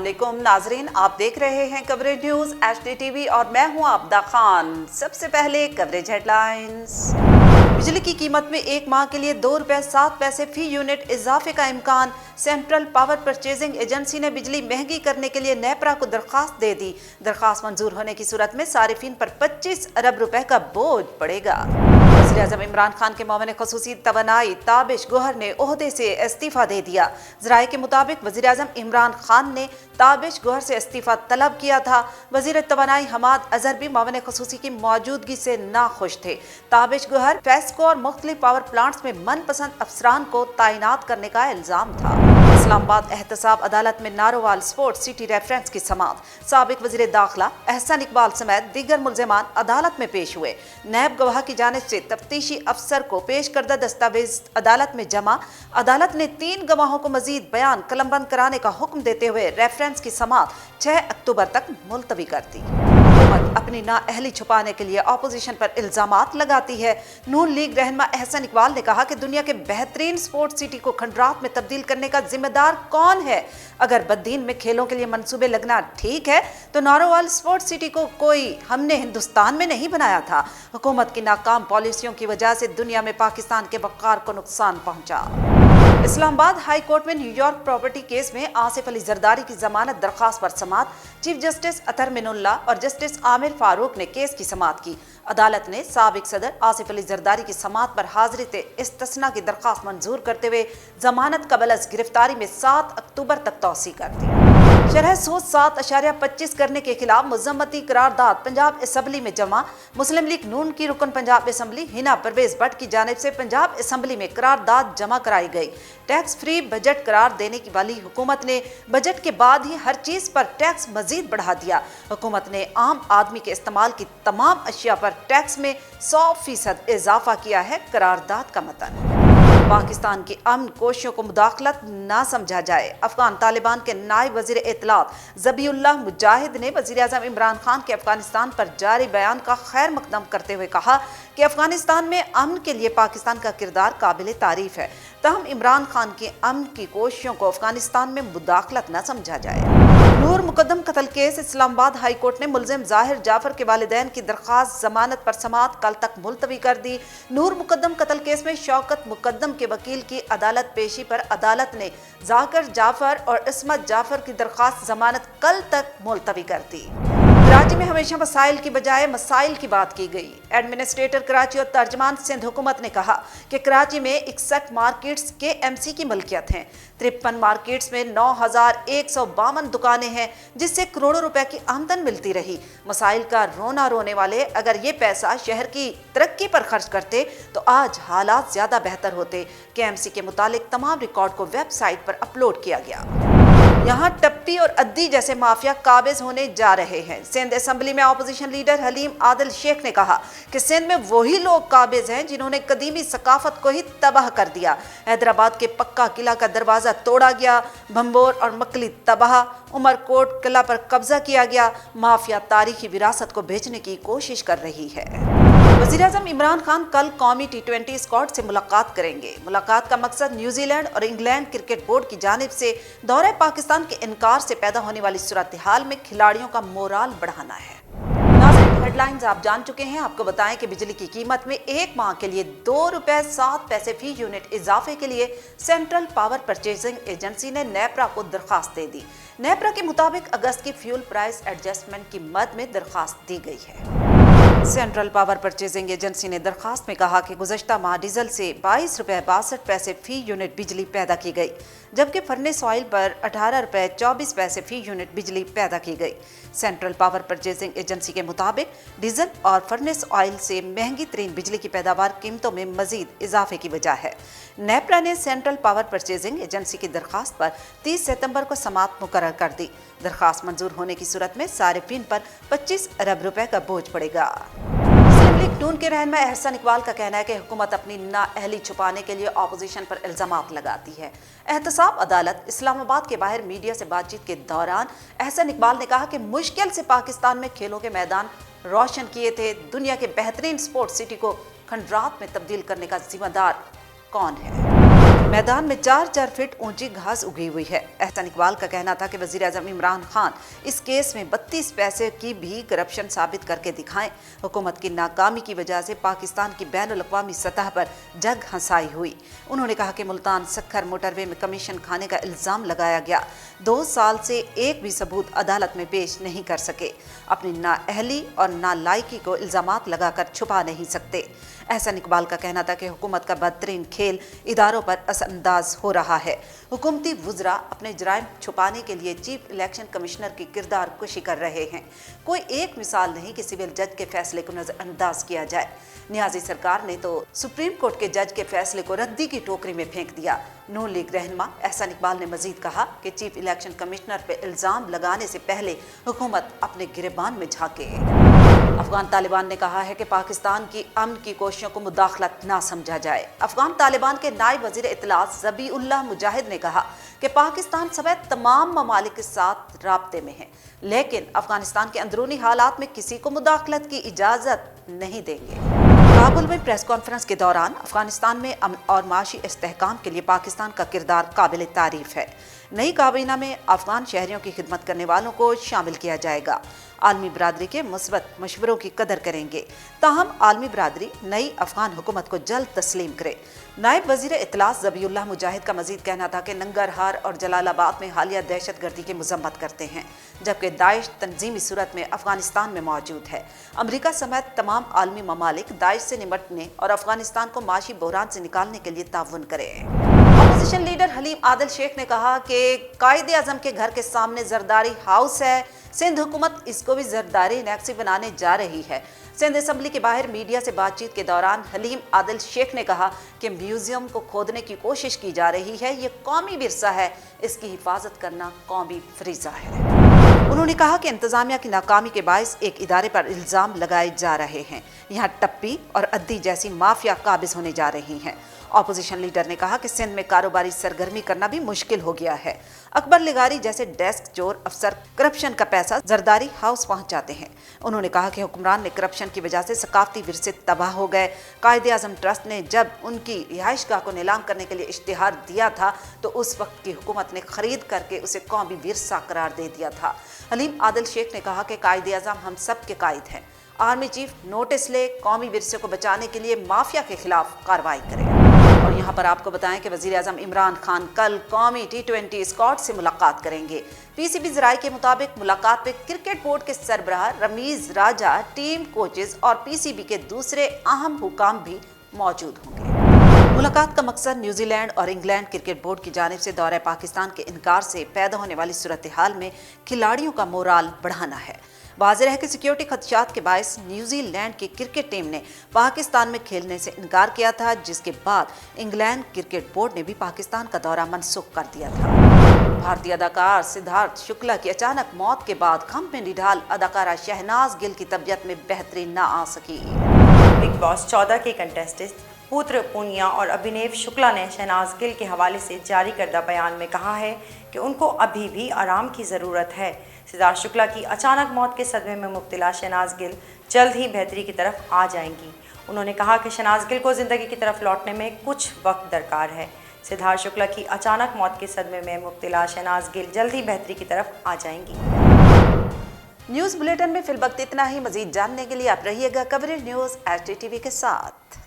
अस्सलामुअलैकुम नाजरीन, आप देख रहे हैं कवरेज न्यूज HDTV और मैं हूं आबदा खान। सबसे पहले कवरेज हेडलाइंस। बिजली की कीमत में एक माह के लिए ₹2.07 फी यूनिट इजाफे का इम्कान। सेंट्रल पावर परचेजिंग एजेंसी ने बिजली महंगी करने के लिए नेपरा को दरख्वास्त दे दी। दरख्वास्त मंजूर होने की सूरत में सारिफिन पर 25 अरब रुपए का बोझ पड़ेगा। वज़ीर-ए-आज़म इमरान खान के मामले ख़ुसूसी तवानाई ताबिश गोहर ने ओहदे से इस्तीफा दे दिया। ज़राए के मुताबिक वज़ीर-ए-आज़म इमरान खान ने ताबिश गोहर से इस्तीफा तलब किया था। वज़ीर तवानाई हमाद अजहर भी मामले ख़ुसूसी की मौजूदगी से नाखुश थे। ताबिश गोहर फेस्को और मुख्तलिफ पावर प्लांट्स में मनपसंद अफसरान को तैनात करने का इल्ज़ाम था। इस्लामाबाद एहतसाब अदालत में नारोवाल स्पोर्ट्स सिटी रेफरेंस की समाअत। साबिक वज़ीर दाखिला एहसन इकबाल समेत दीगर मुल्ज़िमान अदालत में पेश हुए। नैब गवाह की जानिब से तफ्तीशी अफसर को पेश करदा दस्तावेज अदालत में जमा। अदालत ने 3 गवाहों को मजीद बयान कलमबंद कराने का हुक्म देते हुए रेफरेंस की समाअत 6 अक्टूबर तक मुलतवी कर दी। हुकूमत अपनी नाअहली छुपाने के लिए अपोजिशन पर इल्जामात लगाती है। नून लीग रहनुमा एहसन इकबाल ने कहा कि दुनिया के बेहतरीन स्पोर्ट्स सिटी को खंडरात में तब्दील करने का जिम्मेदार कौन है? अगर बद्दीन में खेलों के लिए मंसूबे लगना ठीक है तो नारोवाल स्पोर्ट्स सिटी को कोई हमने हिंदुस्तान में नहीं बनाया था। हुकूमत की नाकाम पॉलिसियों की वजह से दुनिया में पाकिस्तान के वक़ार को नुकसान पहुंचा। इस्लामाबाद हाई कोर्ट में न्यूयॉर्क प्रॉपर्टी केस में आसिफ अली जरदारी की जमानत दरख्वास्त पर समाअत। चीफ जस्टिस अतर मिनुल्ला और जस्टिस आमिर फारूक ने केस की समाअत की। अदालत ने साबिक सदर आसिफ अली जरदारी की समाअत पर हाजिरी इस्तस्ना की दरख्वास्त मंजूर करते हुए जमानत कबल अज गिरफ्तारी में 7 अक्टूबर तक तौसी कर दी। शरह सूद 7.25 करने के खिलाफ मजम्मती करारदाद पंजाब असम्बली में जमा। मुस्लिम लीग नून की रुकन पंजाब असम्बली हिना परवेज भट्ट की जानिब से पंजाब असम्बली में करारदाद जमा कराई गई। टैक्स फ्री बजट करार देने की वाली हुकूमत ने बजट के बाद ही हर चीज पर टैक्स मजीद बढ़ा दिया। हुकूमत ने आम आदमी के इस्तेमाल की तमाम अशिया पर टैक्स में 100% इजाफा किया है। करारदाद का मतन पाकिस्तान की अमन कोशिशों को मुदाखलत ना समझा जाए। अफगान तालिबान के नायब वजीर इत्तलात ज़बीउल्लाह मुजाहिद ने वज़ीर-ए-आज़म इमरान खान के अफगानिस्तान पर जारी बयान का खैर मकदम करते हुए कहा कि अफगानिस्तान में अमन के लिए पाकिस्तान का किरदार काबिल तारीफ है। तहम इमरान खान की अमन की कोशिशों को अफगानिस्तान में मुदाखलत न समझा जाए। नूर मुकद्दम कत्ल केस इस्लामाबाद हाई कोर्ट ने मुल्जिम ज़ाहिर जाफर के वालिदैन की दरख्वास्त जमानत पर समाअत कल तक मुलतवी कर दी। नूर मुकद्दम कत्ल केस में शौकत मुकद्दम के वकील की अदालत पेशी पर अदालत ने ज़ाकिर जाफर और इस्मत जाफर की दरख्वास्त जमानत कल तक मुलतवी कर दी। कराची में हमेशा वसाइल की बजाय मसाइल की बात की गई। एडमिनिस्ट्रेटर कराची और तर्जमान सिंध हुकूमत ने कहा कि कराची में 61 मार्केट्स KMC की मलकियत हैं। 53 मार्केट्स में 9,152 दुकानें हैं, जिससे करोड़ों रुपए की आमदन मिलती रही। मसाइल का रोना रोने वाले अगर ये पैसा शहर की तरक्की पर खर्च करते तो आज हालात ज्यादा बेहतर होते। KMC के मुतालिक तमाम रिकॉर्ड को वेबसाइट पर अपलोड किया गया। यहाँ टप्पी और अद्दी जैसे माफिया काबिज होने जा रहे हैं। सिंध असम्बली में अपोजिशन लीडर हलीम आदिल शेख ने कहा कि सिंध में वही लोग काबिज हैं जिन्होंने कदीमी सकाफत को ही तबाह कर दिया। हैदराबाद के पक्का किला का दरवाजा तोड़ा गया, भंबोर और मकली तबाह, उमरकोट किला पर कब्जा किया गया। माफिया तारीखी विरासत को बेचने की कोशिश कर रही है। वज़ीर-ए-आज़म इमरान खान कल कौमी T20 स्क्वाड से मुलाकात करेंगे। मुलाकात का मकसद न्यूजीलैंड और इंग्लैंड क्रिकेट बोर्ड की जानिब से दौरे पाकिस्तान के इनकार से पैदा होने वाली सूरत हाल में खिलाड़ियों का मोराल बढ़ाना है। नाज़रीन, हेडलाइंस आप जान चुके हैं। आपको बताएं कि बिजली की कीमत में एक माह के लिए ₹2.07 फी यूनिट इजाफे के लिए सेंट्रल पावर परचेजिंग एजेंसी ने नेपरा को दरख्वास्त दे दी। नेपरा के मुताबिक अगस्त की फ्यूल प्राइस एडजस्टमेंट की मद में दरख्वास्त दी गई है। सेंट्रल पावर परचेजिंग एजेंसी ने दरख्वास्त में कहा कि गुज़श्ता माह डीजल से ₹22.62 फी यूनिट बिजली पैदा की गई, जबकि फर्नेस ऑयल पर ₹18.24 फी यूनिट बिजली पैदा की गई। सेंट्रल पावर परचेजिंग एजेंसी के मुताबिक डीजल और फर्नेस ऑयल से महंगी तरीन बिजली की पैदावार कीमतों में मजीद इजाफे की वजह है। नेपरा ने सेंट्रल पावर परचेजिंग एजेंसी की दरख्वास्त पर 30 सितंबर को समाअत मुकर्रर कर दी। दरख्वास्त मंजूर होने की सूरत में सारिफिन पर 25 अरब रुपए का बोझ पड़ेगा। मुस्लिम लीग नून के रहनुमा एहसन इकबाल का कहना है कि हुकूमत अपनी नाअहली छुपाने के लिए अपोजिशन पर इल्जामात लगाती है। एहतसाब अदालत इस्लामाबाद के बाहर मीडिया से बातचीत के दौरान एहसन इकबाल ने कहा कि मुश्किल से पाकिस्तान में खेलों के मैदान रोशन किए थे। दुनिया के बेहतरीन स्पोर्ट्स सिटी को खंडरात में तब्दील करने का जिम्मेदार कौन है? मैदान में 4-4 फीट ऊंची घास उगी हुई है। एहसान इकबाल का कहना था कि वजीर आजम इमरान खान इस केस में 32 पैसे की भी करप्शन साबित करके दिखाएं। हुकूमत की नाकामी की वजह से पाकिस्तान की बैनुल-अक़वामी सतह पर जग हंसाई हुई। उन्होंने कहा कि मुल्तान सक्खर मोटरवे में कमीशन खाने का इल्ज़ाम लगाया गया। 2 साल से एक भी सबूत अदालत में पेश नहीं कर सके। अपनी नाअहली और नालायकी को इल्ज़ामात लगाकर छुपा नहीं सकते। एहसान इकबाल का कहना था कि हुकूमत का बदतरीन खेल इदारों पर असरअंदाज हो रहा है। हुकूमती वुज़रा अपने जराइम छुपाने के लिए चीफ इलेक्शन कमिश्नर की किरदार कुशी कर रहे हैं। कोई एक मिसाल नहीं कि सिविल जज के फैसले को नज़रअंदाज किया जाए। नियाज़ी सरकार ने तो सुप्रीम कोर्ट के जज के फैसले को रद्दी की टोकरी में फेंक दिया। नून लीग रहनुमा एहसान इकबाल ने मजीद कहा कि चीफ इलेक्शन कमिश्नर पर इल्ज़ाम लगाने से पहले हुकूमत अपने गिरबान में झांके। अफगान तालिबान ने कहा है कि पाकिस्तान की अमन की कोशिशों को मुदाखलत ना समझा जाए। अफगान तालिबान के नायब वजीर इत्तलात ज़बीउल्लाह मुजाहिद ने कहा कि पाकिस्तान समेत तमाम ममालिक के साथ राब्ते में है, लेकिन अफगानिस्तान के अंदरूनी हालात में किसी को मुदाखलत की इजाज़त नहीं देंगे। काबुल में प्रेस कॉन्फ्रेंस के दौरान अफगानिस्तान में अमन और माशी इस्तेहकाम के लिए पाकिस्तान का किरदार काबिल तारीफ है। नई काबीना में अफगान शहरियों की खिदमत करने वालों को शामिल किया जाएगा। आलमी बरादरी के मुस्बत मशवरों की कदर करेंगे। ताहम आलमी बरादरी नई अफगान हुकूमत को जल्द तस्लीम करे। नायब वजीर इत्तलात ज़बीउल्लाह मुजाहिद का मजीद कहना था कि नंगरहार और जलालाबाद में हालिया दहशतगर्दी की मजम्मत करते हैं, जबकि दाइश तंजीमी सूरत में अफगानिस्तान में मौजूद है। अमरीका समेत तमाम आलमी ममालिक दाइश से निपटने और अफगानिस्तान को माशी बहरान से निकालने के लिए ताउन करें। अपोजिशन लीडर हलीम आदिल शेख ने कहा कि कायदे आज़म के घर के सामने जरदारी हाउस है, सिंध हुकूमत इसको भी जरदारी एनेक्सी बनाने जा रही है। सिंध असम्बली के बाहर मीडिया से बातचीत के दौरान हलीम आदिल शेख ने कहा कि म्यूजियम को खोदने की कोशिश की जा रही है। ये कौमी विरसा है, इसकी हिफाजत करना कौमी फरीज़ा है। उन्होंने कहा कि इंतजामिया की नाकामी के बायस एक इदारे पर इल्ज़ाम लगाए जा रहे हैं। यहाँ टप्पी और अद्दी जैसी माफिया काबिज होने जा रही हैं। अपोजिशन लीडर ने कहा कि सिंध में कारोबारी सरगर्मी करना भी मुश्किल हो गया है। अकबर लिगारी जैसे डेस्क चोर अफसर करप्शन का पैसा जरदारी हाउस पहुंचाते हैं। उन्होंने कहा कि हुक्मरान ने करप्शन की वजह से सकाफती विरसे तबाह हो गए। कायदे आज़म ट्रस्ट ने जब उनकी रिहाइशगाह को नीलाम करने के लिए इश्तिहार दिया था तो उस वक्त की हुकूमत ने खरीद करके उसे कौमी विरसा करार दे दिया था। हलीम आदिल शेख ने कहा कि कायदे आज़म हम सब के कायद हैं। आर्मी चीफ नोटिस ले, कौमी विरसे को बचाने के लिए माफिया के खिलाफ कार्रवाई करें। और यहाँ पर आपको बताएं कि वज़ीर आज़म इमरान खान कल कौमी T20 स्क्वाड से मुलाकात करेंगे। PCB ज़राए के मुताबिक मुलाकात में क्रिकेट बोर्ड के सरबराह रमीज़ राजा, टीम कोचेज और PCB के दूसरे अहम हुकाम भी मौजूद होंगे। मुलाकात का मकसद न्यूजीलैंड और इंग्लैंड क्रिकेट बोर्ड की जानिब से दौरे पाकिस्तान के इनकार से पैदा होने वाली सूरत हाल में खिलाड़ियों का मोराल बढ़ाना है। वाज़ेह है कि सिक्योरिटी खदशात के बायस न्यूजीलैंड की क्रिकेट टीम ने पाकिस्तान में खेलने से इनकार किया था, जिसके बाद इंग्लैंड क्रिकेट बोर्ड ने भी पाकिस्तान का दौरा मनसूख कर दिया था। भारतीय अदाकार सिद्धार्थ शुक्ला की अचानक मौत के बाद गम में निढाल अदाकारा शहनाज गिल की तबीयत में बेहतरी न आ सकी। बिग बॉस 14 के कंटेस्टेंट पुत्र पूनिया और अभिनव शुक्ला ने शहनाज गिल के हवाले से जारी करदा बयान में कहा है कि उनको अभी भी आराम की ज़रूरत है। सिद्धार्थ शुक्ला की अचानक मौत के सदमे में मुब्तला शहनाज गिल जल्द ही बेहतरी की तरफ आ जाएंगी। उन्होंने कहा कि शहनाज गिल को ज़िंदगी की तरफ लौटने में कुछ वक्त दरकार है। सिद्धार्थ शुक्ला की अचानक मौत के सदमे में मुब्तला शहनाज गिल जल्द ही बेहतरी की तरफ आ जाएंगी। न्यूज़ बुलेटिन में फिलवक्त इतना ही। मजीद जानने के लिए आप रहिएगा कवरेज न्यूज़ HDTV के साथ।